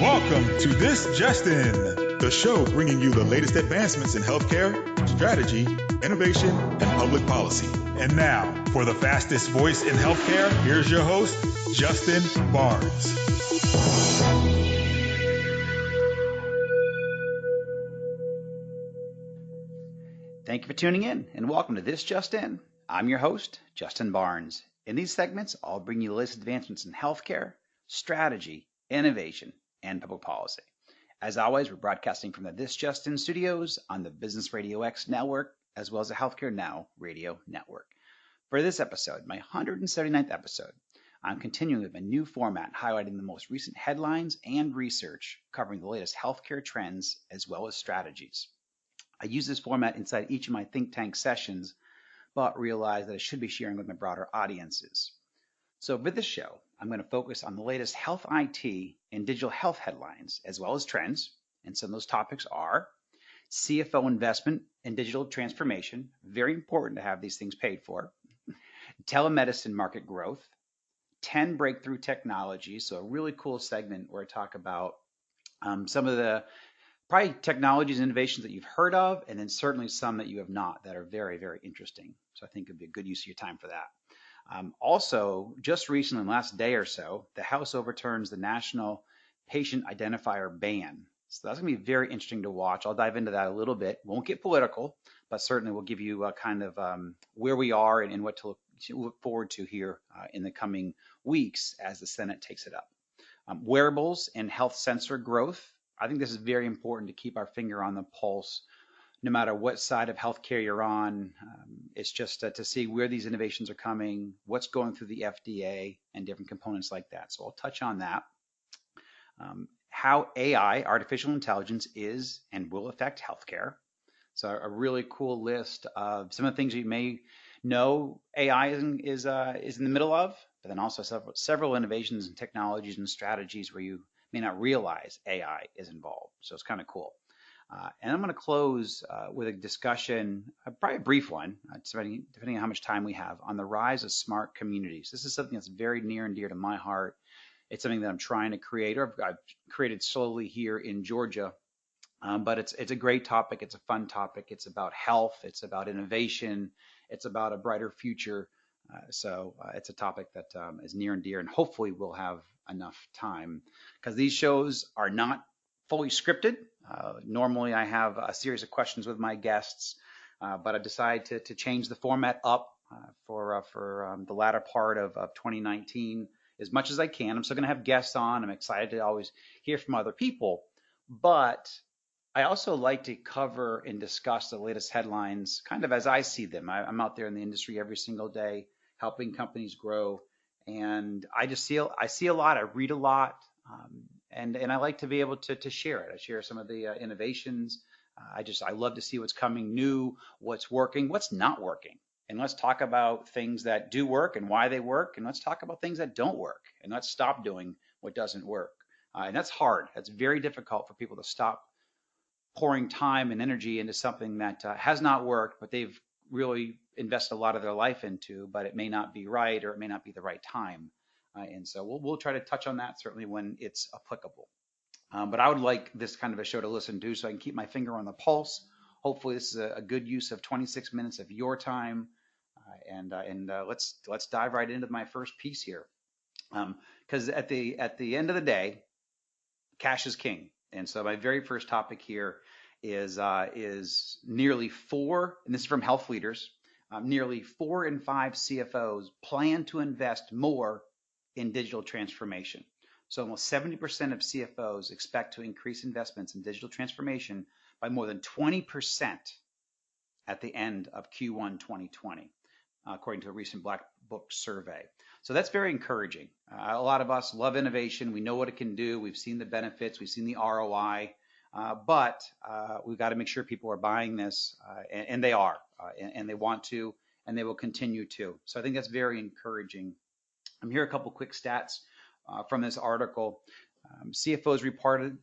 Welcome to This Just In, the show bringing you the latest advancements in healthcare, strategy, innovation, and public policy. And now, for the fastest voice in healthcare, here's your host, Justin Barnes. Thank you for tuning in and welcome to This Just In. I'm your host, Justin Barnes. In these segments, I'll bring you the latest advancements in healthcare, strategy, innovation, and public policy. As always, we're broadcasting from the This Just In studios on the Business Radio X network, as well as the Healthcare Now radio network. For this episode, my 179th episode, I'm continuing with a new format highlighting the most recent headlines and research covering the latest healthcare trends as well as strategies. I use this format inside each of my think tank sessions, but realize that I should be sharing with my broader audiences. So for this show, I'm going to focus on the latest health IT and digital health headlines, as well as trends. And some of those topics are CFO investment and digital transformation, very important to have these things paid for, telemedicine market growth, 10 breakthrough technologies, so a really cool segment where I talk about some of the probably technologies and innovations that you've heard of, and then certainly some that you have not that are very, very interesting. So I think it'd be a good use of your time for that. Also, just recently, in the last day or so, the House overturns the National Patient Identifier ban. So that's going to be very interesting to watch. I'll dive into that a little bit. Won't get political, but certainly will give you where we are and what to look forward to here in the coming weeks as the Senate takes it up. Wearables and health sensor growth. I think this is very important to keep our finger on the pulse no matter what side of healthcare you're on. It's just to see where these innovations are coming, what's going through the FDA, and different components like that. So I'll touch on that. How AI, artificial intelligence, is and will affect healthcare. So a really cool list of some of the things you may know AI is in the middle of, but then also several innovations and technologies and strategies where you may not realize AI is involved. So it's kind of cool. And I'm going to close with a discussion, probably a brief one, depending on how much time we have, on the rise of smart communities. This is something that's very near and dear to my heart. It's something that I'm trying to create, or I've created slowly here in Georgia. But it's a great topic. It's a fun topic. It's about health. It's about innovation. It's about a brighter future. So it's a topic that is near and dear, and hopefully we'll have enough time because these shows are not fully scripted. Normally I have a series of questions with my guests, but I decided to change the format up for the latter part of 2019 as much as I can. I'm still going to have guests on. I'm excited to always hear from other people, but I also like to cover and discuss the latest headlines kind of as I see them. I'm out there in the industry every single day helping companies grow, and I see a lot, I read a lot, and I like to be able to share it. I share some of the innovations. I love to see what's coming new, what's working, what's not working. And let's talk about things that do work and why they work, and let's talk about things that don't work, and let's stop doing what doesn't work. And that's hard. That's very difficult for people to stop pouring time and energy into something that has not worked, but they've really invested a lot of their life into, but it may not be right, or it may not be the right time. And so we'll try to touch on that certainly when it's applicable. But I would like this kind of a show to listen to so I can keep my finger on the pulse. Hopefully this is a good use of 26 minutes of your time. Let's dive right into my first piece here. Because at the end of the day, cash is king. And so my very first topic here is nearly 4, and this is from Health Leaders, nearly 4 in 5 CFOs plan to invest more in digital transformation. So almost 70% of CFOs expect to increase investments in digital transformation by more than 20% at the end of Q1 2020, according to a recent Black Book survey. So that's very encouraging. A lot of us love innovation. We know what it can do. We've seen the benefits. We've seen the ROI. But we've got to make sure people are buying this, and they are, and they want to, and they will continue to. So I think that's very encouraging. Here are a couple quick stats from this article. CFOs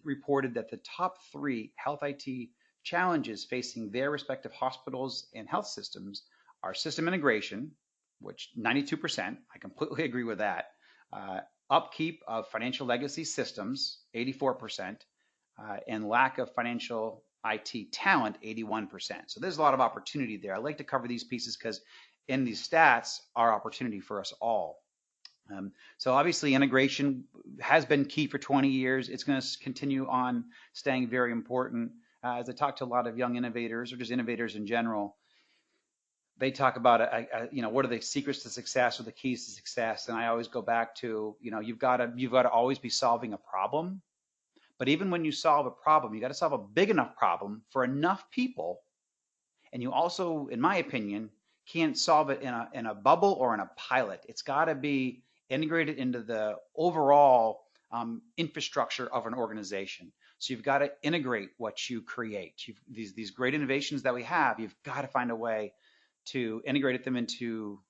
reported that the top 3 health IT challenges facing their respective hospitals and health systems are system integration, which 92%, I completely agree with that, upkeep of financial legacy systems, 84%, and lack of financial IT talent, 81%. So there's a lot of opportunity there. I like to cover these pieces because in these stats are opportunity for us all. So obviously integration has been key for 20 years. It's going to continue on staying very important. As I talk to a lot of young innovators or just innovators in general, they talk about, what are the secrets to success or the keys to success? And I always go back to, you've got to always be solving a problem. But even when you solve a problem, you got to solve a big enough problem for enough people. And you also, in my opinion, can't solve it in a bubble or in a pilot. It's got to be integrated into the overall infrastructure of an organization. So you've got to integrate what you create. These great innovations that we have, you've got to find a way to integrate them into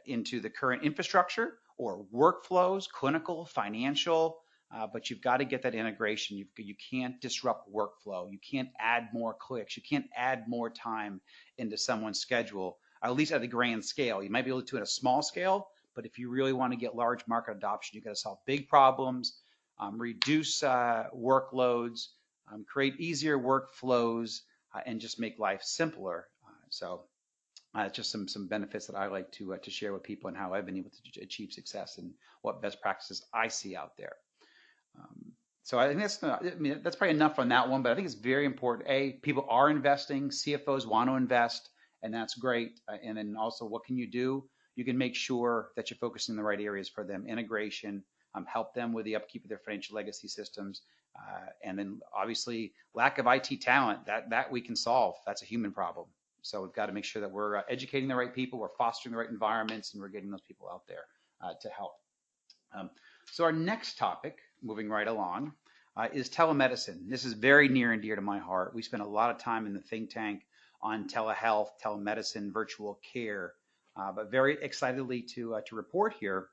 the current infrastructure or workflows, clinical, financial, but you've got to get that integration. You can't disrupt workflow. You can't add more clicks. You can't add more time into someone's schedule, at least at the grand scale. You might be able to do it at a small scale, but if you really want to get large market adoption, you've got to solve big problems, reduce workloads, create easier workflows, and just make life simpler. So just some benefits that I like to share with people and how I've been able to achieve success and what best practices I see out there. So I think that's probably enough on that one, but I think it's very important. People are investing, CFOs want to invest, and that's great. And then also, what can you do? You can make sure that you're focusing in the right areas for them. Integration, help them with the upkeep of their financial legacy systems. And then obviously lack of IT talent, that we can solve. That's a human problem. So we've got to make sure that we're educating the right people, we're fostering the right environments, and we're getting those people out there to help. So our next topic, moving right along, is telemedicine. This is very near and dear to my heart. We spend a lot of time in the think tank on telehealth, telemedicine, virtual care, but very excitedly to report here,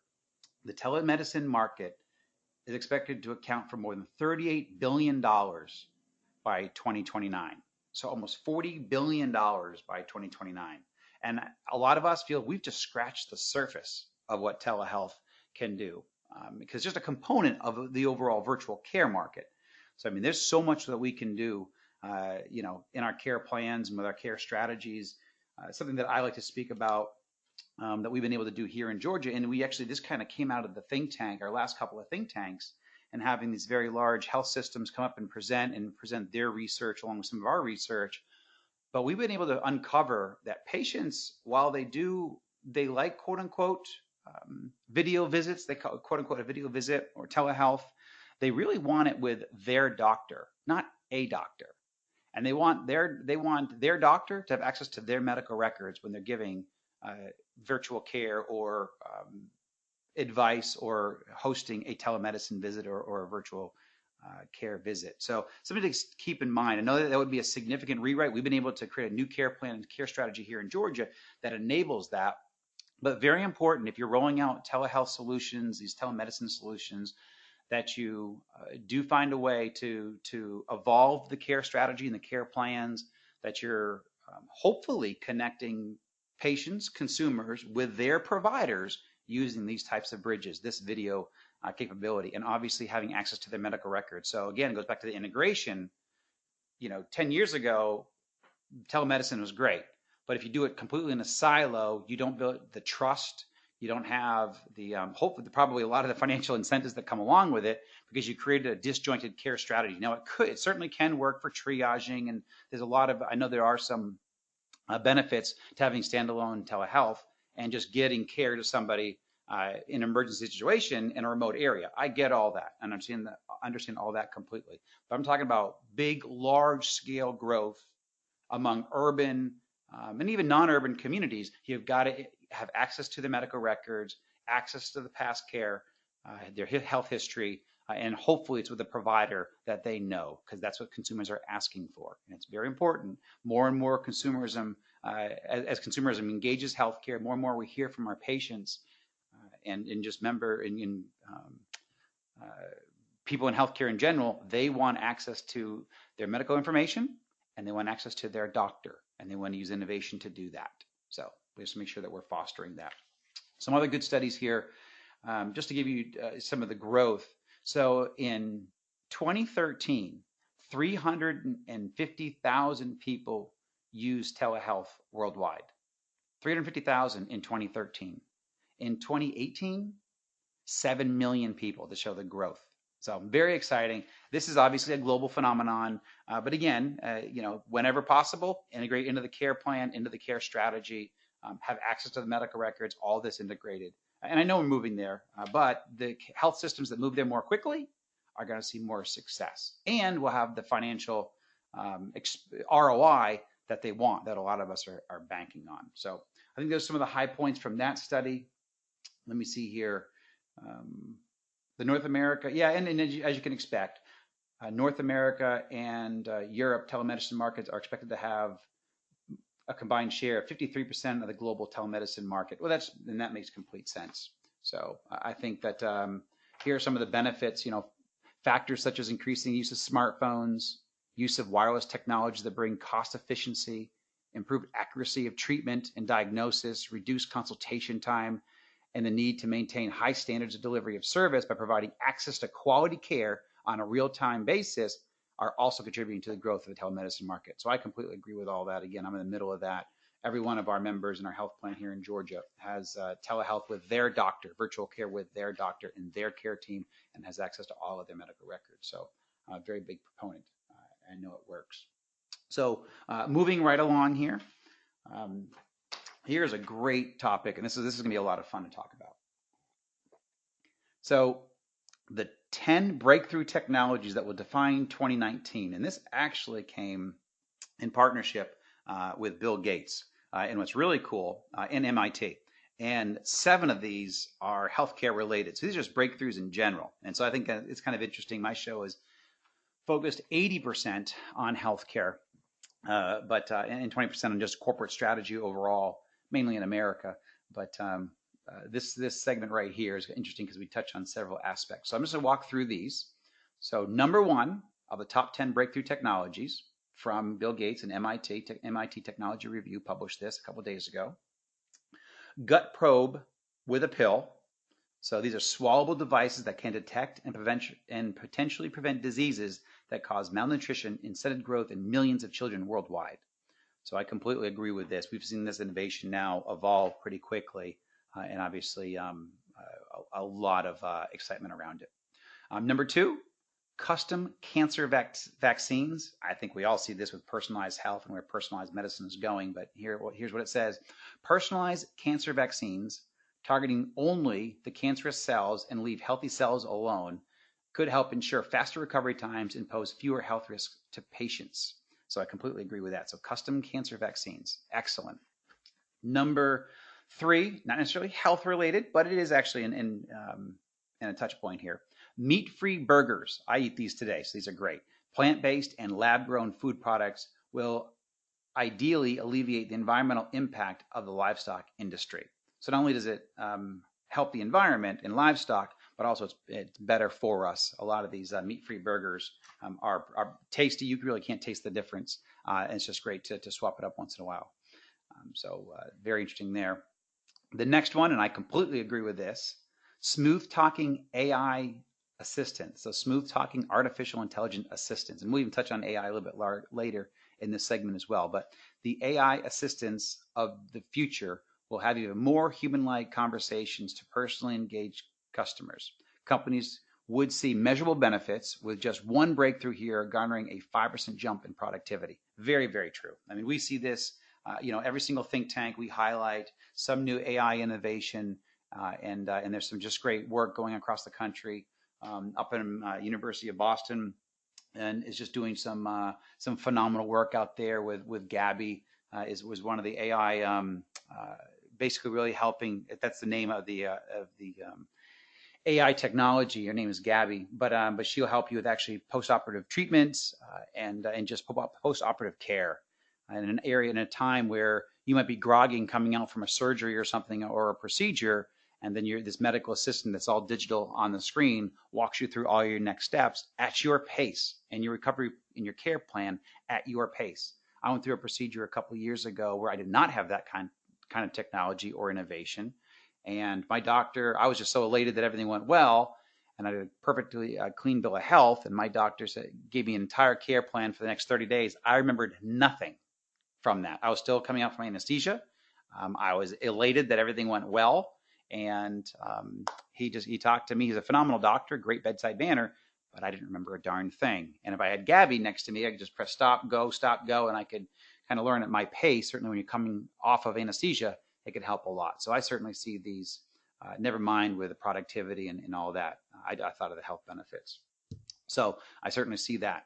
the telemedicine market is expected to account for more than $38 billion by 2029. So almost $40 billion by 2029. And a lot of us feel we've just scratched the surface of what telehealth can do. Because just a component of the overall virtual care market. So, there's so much that we can do, in our care plans and with our care strategies. Something that I like to speak about that we've been able to do here in Georgia. And this kind of came out of the think tank, our last couple of think tanks, and having these very large health systems come up and present their research along with some of our research. But we've been able to uncover that patients, while they like, quote unquote, video visits, they call it quote unquote a video visit or telehealth. They really want it with their doctor, not a doctor. And they want their doctor to have access to their medical records when they're giving virtual care or advice or hosting a telemedicine visit or a virtual care visit. So something to keep in mind. I know that would be a significant rewrite. We've been able to create a new care plan and care strategy here in Georgia that enables that. But very important, if you're rolling out telehealth solutions, these telemedicine solutions, that you do find a way to evolve the care strategy and the care plans, that you're hopefully connecting patients, consumers with their providers using these types of bridges, this video capability, and obviously having access to their medical records. So again, it goes back to the integration. 10 years ago, telemedicine was great. But if you do it completely in a silo, you don't build the trust. You don't have the hopefully probably a lot of the financial incentives that come along with it because you created a disjointed care strategy. Now it certainly can work for triaging, and there's a lot of, I know there are some benefits to having standalone telehealth and just getting care to somebody in an emergency situation in a remote area. I get all that and understand all that completely. But I'm talking about big, large scale growth among urban and even non-urban communities. You've got to have access to the medical records, access to the past care, their health history, and hopefully it's with a provider that they know, because that's what consumers are asking for. And it's very important. More and more consumerism, as consumerism engages healthcare, more and more we hear from our patients and just people in healthcare in general, they want access to their medical information and they want access to their doctor. And they want to use innovation to do that. So we have to make sure that we're fostering that. Some other good studies here. just to give you some of the growth. So in 2013, 350,000 people used telehealth worldwide. 350,000 in 2013. In 2018, 7 million people, to show the growth. So very exciting. This is obviously a global phenomenon, but again, whenever possible, integrate into the care plan, into the care strategy, have access to the medical records, all this integrated. And I know we're moving there, but the health systems that move there more quickly are going to see more success, and will have the financial ROI that they want, that a lot of us are banking on. So I think those are some of the high points from that study. Let me see here. The North America, yeah, and as you can expect, North America and Europe telemedicine markets are expected to have a combined share of 53% of the global telemedicine market. Well, that makes complete sense. So I think that here are some of the benefits, factors such as increasing use of smartphones, use of wireless technology that bring cost efficiency, improved accuracy of treatment and diagnosis, reduced consultation time, and the need to maintain high standards of delivery of service by providing access to quality care on a real-time basis are also contributing to the growth of the telemedicine market. So I completely agree with all that. Again, I'm in the middle of that. Every one of our members in our health plan here in Georgia has telehealth with their doctor, virtual care with their doctor and their care team, and has access to all of their medical records. So a very big proponent. I know it works. So moving right along here. Here's a great topic, and this is going to be a lot of fun to talk about. So the 10 breakthrough technologies that will define 2019, and this actually came in partnership with Bill Gates, and what's really cool, in MIT. And 7 of these are healthcare related. So these are just breakthroughs in general. And so I think it's kind of interesting. My show is focused 80% on healthcare, but and 20% on just corporate strategy overall, mainly in America. But this segment right here is interesting because we touch on several aspects. So I'm just going to walk through these. So number 1 of the top 10 breakthrough technologies from Bill Gates and MIT Technology Review published this a couple of days ago. Gut probe with a pill. So these are swallowable devices that can detect and potentially prevent diseases that cause malnutrition and stunted growth in millions of children worldwide. So I completely agree with this. We've seen this innovation now evolve pretty quickly, and obviously a lot of excitement around it. Number 2, custom cancer vaccines. I think we all see this with personalized health and where personalized medicine is going, but here's what it says. Personalized cancer vaccines targeting only the cancerous cells and leave healthy cells alone could help ensure faster recovery times and pose fewer health risks to patients. So I completely agree with that. So custom cancer vaccines, excellent. Number 3, not necessarily health related, but it is actually in a touch point here. Meat-free burgers. I eat these today, so these are great. Plant-based and lab-grown food products will ideally alleviate the environmental impact of the livestock industry. So not only does it help the environment and livestock, but also it's better for us. A lot of these meat-free burgers are tasty. You really can't taste the difference. And it's just great to swap it up once in a while. So very interesting there. The next one, and I completely agree with this, smooth talking AI assistants. So smooth talking artificial intelligent assistants. And we'll even touch on AI a little bit later in this segment as well. But the AI assistants of the future will have even more human-like conversations to personally engage customers. Companies would see measurable benefits with just one breakthrough here, garnering a 5% jump in productivity. Very, very true. I mean, we see this, every single think tank we highlight some new AI innovation, and there's some just great work going across the country. Up in University of Boston, and is just doing some phenomenal work out there with Gabby. Was one of the AI basically really helping. That's the name of the AI technology. Her name is Gabby, but she'll help you with actually post-operative treatments and just post-operative care in an area in a time where you might be groggy coming out from a surgery or something or a procedure, and then this medical assistant that's all digital on the screen walks you through all your next steps at your pace and your recovery in your care plan at your pace. I went through a procedure a couple of years ago where I did not have that kind of technology or innovation. And my doctor, I was just so elated that everything went well, and I had a perfectly clean bill of health. And my doctor gave me an entire care plan for the next 30 days. I remembered nothing from that. I was still coming out from anesthesia. I was elated that everything went well. And he talked to me. He's a phenomenal doctor, great bedside manner, but I didn't remember a darn thing. And if I had Gabby next to me, I could just press stop, go, and I could kind of learn at my pace. Certainly when you're coming off of anesthesia, it could help a lot. So I certainly see these, never mind with the productivity and all that. I thought of the health benefits. So I certainly see that.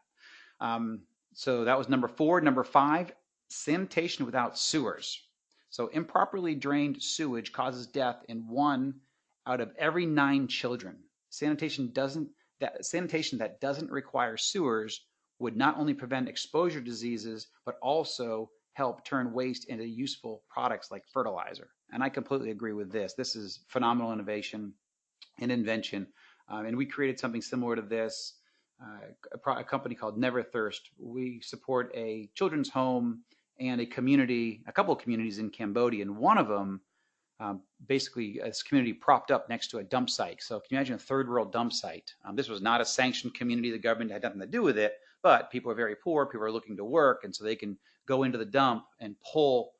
So that was number 4. Number 5, sanitation without sewers. So improperly drained sewage causes death in 1 out of every 9 children. Sanitation that doesn't require sewers would not only prevent exposure diseases, but also help turn waste into useful products like fertilizer. And I completely agree with this. This is phenomenal innovation and invention. And we created something similar to this, a company called Never Thirst. We support a children's home and a couple of communities in Cambodia. And one of them, basically this community propped up next to a dump site. So can you imagine a third world dump site? This was not a sanctioned community. The government had nothing to do with it, but people are very poor. People are looking to work. And so they can go into the dump and pull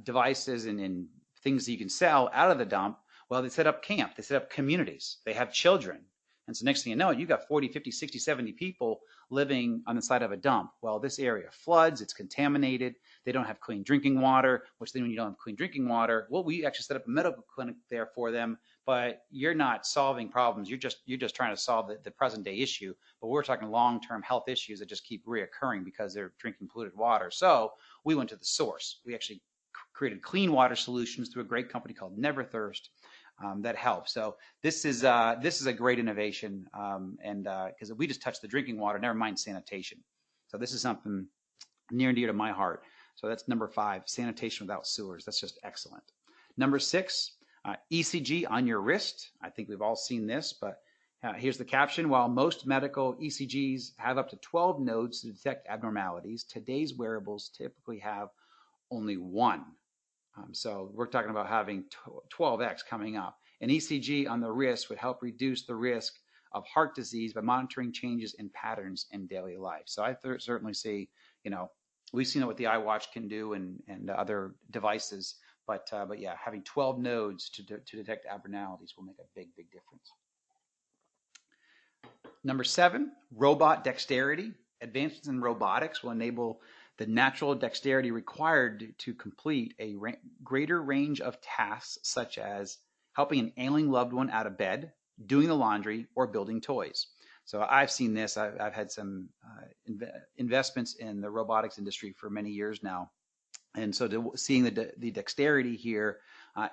devices and things that you can sell out of the dump. Well, they set up camp. They set up communities. They have children. And so next thing you know, you got 40, 50, 60, 70 people living on the side of a dump. Well, this area floods. It's contaminated. They don't have clean drinking water, which then when you don't have clean drinking water, well, we actually set up a medical clinic there for them, but you're not solving problems. You're just trying to solve the present day issue. But we're talking long-term health issues that just keep reoccurring because they're drinking polluted water. So we went to the source. We actually created clean water solutions through a great company called Never Thirst. That helps. So this is a great innovation, and because we just touched the drinking water, never mind sanitation. So this is something near and dear to my heart. So that's number 5, sanitation without sewers. That's just excellent. Number 6, ECG on your wrist. I think we've all seen this, but here's the caption. While most medical ECGs have up to 12 nodes to detect abnormalities, today's wearables typically have only 1. So we're talking about having 12x coming up. An ECG on the wrist would help reduce the risk of heart disease by monitoring changes in patterns in daily life. So I certainly see, we've seen what the iWatch can do and other devices, but yeah, having 12 nodes to detect abnormalities will make a big, big difference. Number 7, robot dexterity. Advancements in robotics will enable the natural dexterity required to complete a greater range of tasks, such as helping an ailing loved one out of bed, doing the laundry, or building toys. So I've seen this. I've had some investments in the robotics industry for many years now. And so seeing the dexterity here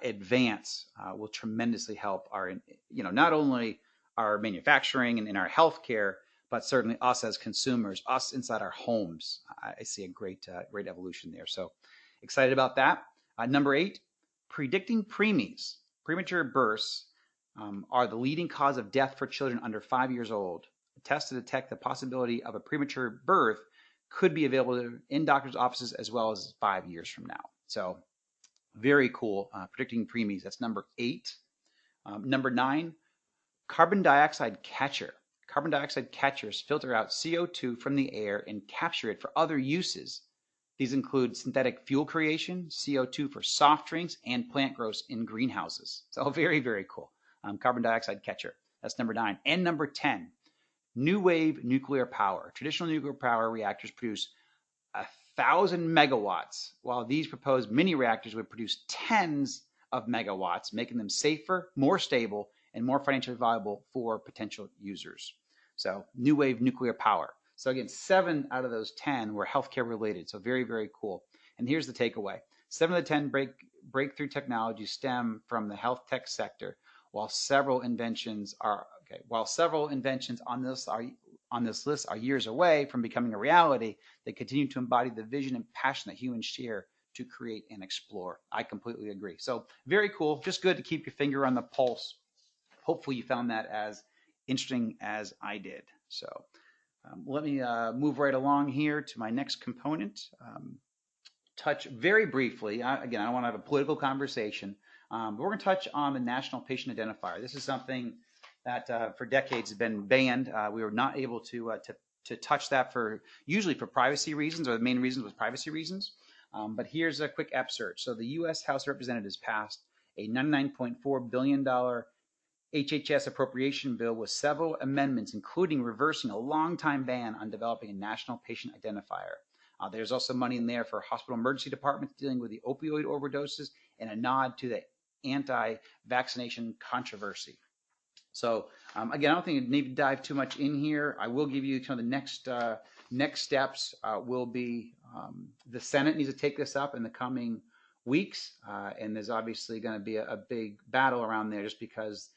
advance will tremendously help our, not only our manufacturing and in our healthcare, but certainly us as consumers, us inside our homes. I see a great evolution there. So excited about that. Number 8, predicting preemies. Premature births are the leading cause of death for children under 5 years old. A test to detect the possibility of a premature birth could be available in doctors' offices as well as 5 years from now. So very cool. Predicting preemies. That's number 8. Number 9, carbon dioxide catcher. Carbon dioxide catchers filter out CO2 from the air and capture it for other uses. These include synthetic fuel creation, CO2 for soft drinks, and plant growth in greenhouses. So very, very cool. Carbon dioxide catcher. That's number 9. And number 10, new wave nuclear power. Traditional nuclear power reactors produce 1,000 megawatts, while these proposed mini reactors would produce tens of megawatts, making them safer, more stable, and more financially viable for potential users. So new wave nuclear power. So again, 7 out of those 10 were healthcare related. So very, very cool. And here's the takeaway. 7 of the 10 breakthrough technologies stem from the health tech sector, while several inventions on this list are years away from becoming a reality. They continue to embody the vision and passion that humans share to create and explore. I completely agree. So very cool. Just good to keep your finger on the pulse. Hopefully you found that as interesting as I did. So let me move right along here to my next component. Touch very briefly, again, I don't want to have a political conversation, But we're going to touch on the National Patient Identifier. This is something that for decades has been banned. We were not able to touch that usually for privacy reasons, or the main reason was privacy reasons. But here's a quick excerpt. So the U.S. House of Representatives passed a $99.4 billion HHS appropriation bill with several amendments, including reversing a long-time ban on developing a national patient identifier. There's also money in there for hospital emergency departments dealing with the opioid overdoses and a nod to the anti-vaccination controversy. So again, I don't think I need to dive too much in here. I will give you kind of the next steps will be the Senate needs to take this up in the coming weeks, and there's obviously going to be a big battle around there just because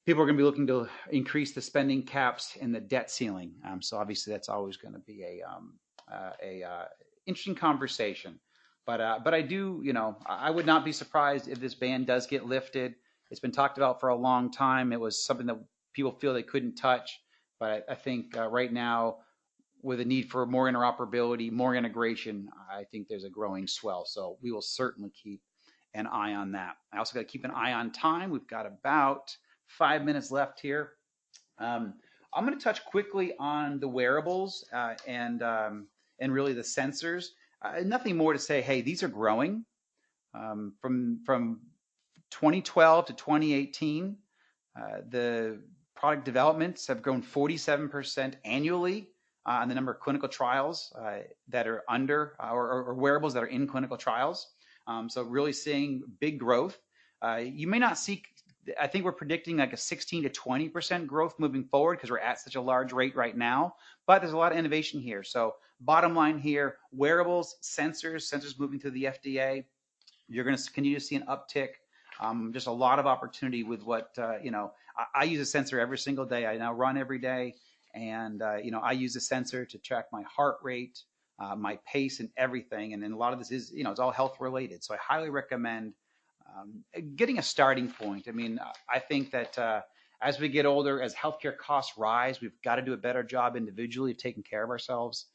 people are going to be looking to increase the spending caps and the debt ceiling. So obviously that's always going to be a interesting conversation. But I do, I would not be surprised if this ban does get lifted. It's been talked about for a long time. It was something that people feel they couldn't touch. But I think right now, with a need for more interoperability, more integration, I think there's a growing swell. So we will certainly keep an eye on that. I also got to keep an eye on time. We've got about 5 minutes left here. I'm going to touch quickly on the wearables and really the sensors. Nothing more to say, hey, these are growing. From 2012 to 2018, the product developments have grown 47% annually on the number of clinical trials that are under or wearables that are in clinical trials. So really seeing big growth. You may not see, I think we're predicting like a 16 to 20% growth moving forward because we're at such a large rate right now, but there's a lot of innovation here. So bottom line here, wearables, sensors moving through the FDA. You're going to continue to see an uptick. Just a lot of opportunity with what, I use a sensor every single day. I now run every day. And, I use a sensor to track my heart rate, my pace and everything. And then a lot of this is, it's all health related. So I highly recommend getting a starting point. I mean, I think that as we get older, as healthcare costs rise, we've got to do a better job individually of taking care of ourselves.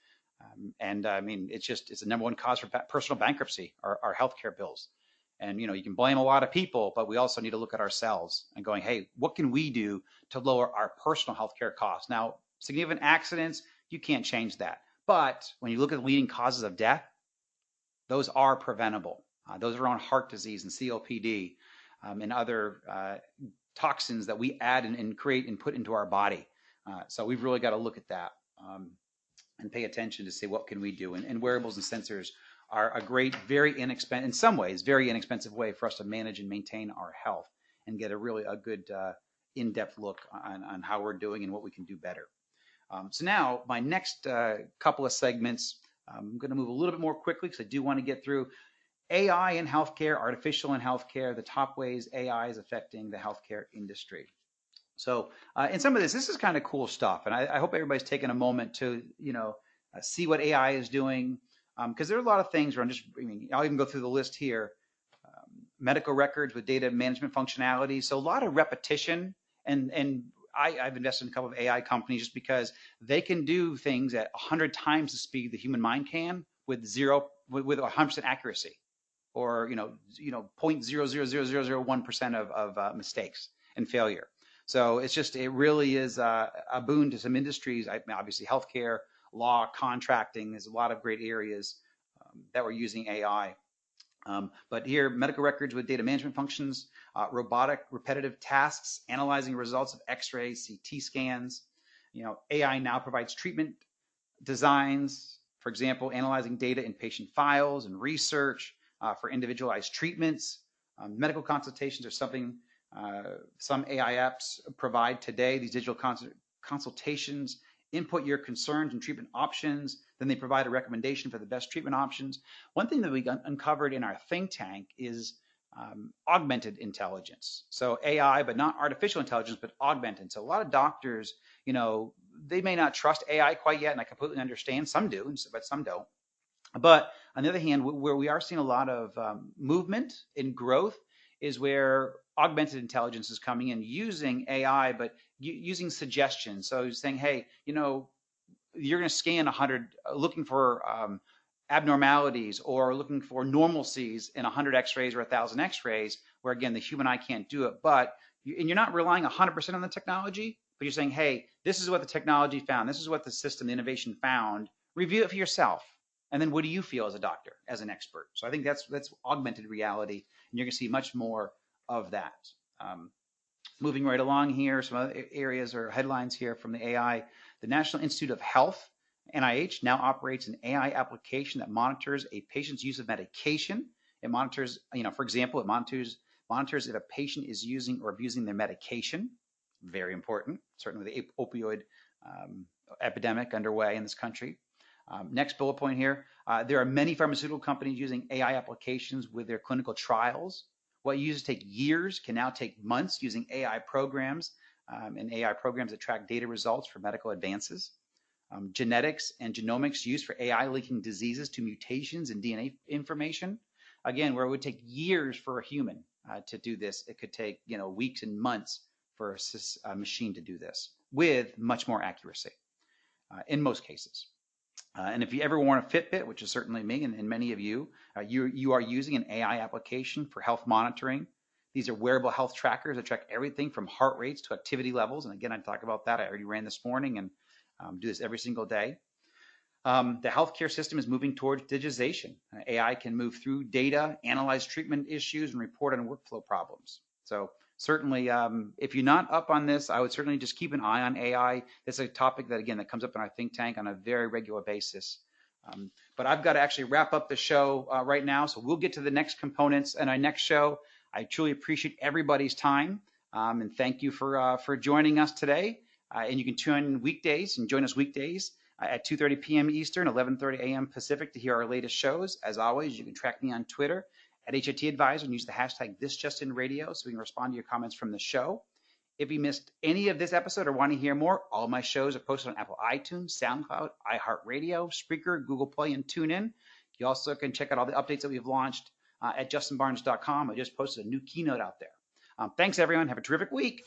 It's the number one cause for personal bankruptcy, our healthcare bills. And, you can blame a lot of people, but we also need to look at ourselves and going, hey, what can we do to lower our personal healthcare costs? Now, significant accidents, you can't change that. But when you look at the leading causes of death, those are preventable. Those are around heart disease and COPD and other toxins that we add and create and put into our body. So we've really got to look at that and pay attention to see what can we do. And wearables and sensors are a great, very inexpensive, in some ways, very inexpensive way for us to manage and maintain our health and get a good in-depth look on how we're doing and what we can do better. So now my next couple of segments, I'm going to move a little bit more quickly because I do want to get through AI in healthcare, artificial in healthcare, the top ways AI is affecting the healthcare industry. So in some of this is kind of cool stuff. And I hope everybody's taking a moment to, see what AI is doing. Because there are a lot of things where I'll even go through the list here. Medical records with data management functionality. So a lot of repetition. And I've invested in a couple of AI companies just because they can do things at 100 times the speed the human mind can with 100% accuracy, or 0.00001% of mistakes and failure. So it really is a boon to some industries. Obviously, healthcare, law, contracting. There's a lot of great areas that we're using AI. But here, medical records with data management functions, robotic repetitive tasks, analyzing results of X-rays, CT scans. AI now provides treatment designs, for example, analyzing data in patient files and research for individualized treatments. Medical consultations are something some AI apps provide today. These digital consultations input your concerns and treatment options. Then they provide a recommendation for the best treatment options. One thing that we uncovered in our think tank is augmented intelligence. So AI, but not artificial intelligence, but augmented. So a lot of doctors, they may not trust AI quite yet, and I completely understand. Some do, but some don't. But on the other hand, where we are seeing a lot of movement and growth is where augmented intelligence is coming in using AI, but using suggestions. So saying, hey, you're going to scan 100, looking for abnormalities or looking for normalcies in 100 X-rays or 1,000 X-rays. where again, the human eye can't do it, but you're not relying 100% on the technology, but you're saying, hey, this is what the technology found. This is what the system, the innovation found. Review it for yourself. And then what do you feel as a doctor, as an expert? So I think that's augmented reality, and you're going to see much more of that. Moving right along here, some other areas or headlines here from the AI. The National Institute of Health, NIH, now operates an AI application that monitors a patient's use of medication. It monitors, for example, it monitors if a patient is using or abusing their medication. Very important, certainly the opioid epidemic underway in this country. Next bullet point here, there are many pharmaceutical companies using AI applications with their clinical trials. What used to take years can now take months using AI programs and AI programs that track data results for medical advances. Genetics and genomics used for AI linking diseases to mutations in DNA information. Again, where it would take years for a human to do this, it could take weeks and months for a machine to do this with much more accuracy in most cases. And if you ever worn a Fitbit, which is certainly me and many of you, you are using an AI application for health monitoring. These are wearable health trackers that track everything from heart rates to activity levels. And again, I talk about that. I already ran this morning and do this every single day. The healthcare system is moving towards digitization. AI can move through data, analyze treatment issues, and report on workflow problems. So certainly, if you're not up on this, I would certainly just keep an eye on AI. This is a topic that, again, that comes up in our think tank on a very regular basis. But I've got to actually wrap up the show right now, so we'll get to the next components in our next show. I truly appreciate everybody's time, and thank you for joining us today. And you can tune in weekdays and join us weekdays at 2:30 p.m. Eastern, 11:30 a.m. Pacific to hear our latest shows. As always, you can track me on Twitter at HIT Advisor and use the hashtag ThisJustinRadio so we can respond to your comments from the show. If you missed any of this episode or want to hear more, all my shows are posted on Apple iTunes, SoundCloud, iHeartRadio, Spreaker, Google Play, and TuneIn. You also can check out all the updates that we've launched at justinbarnes.com. I just posted a new keynote out there. Thanks, everyone. Have a terrific week.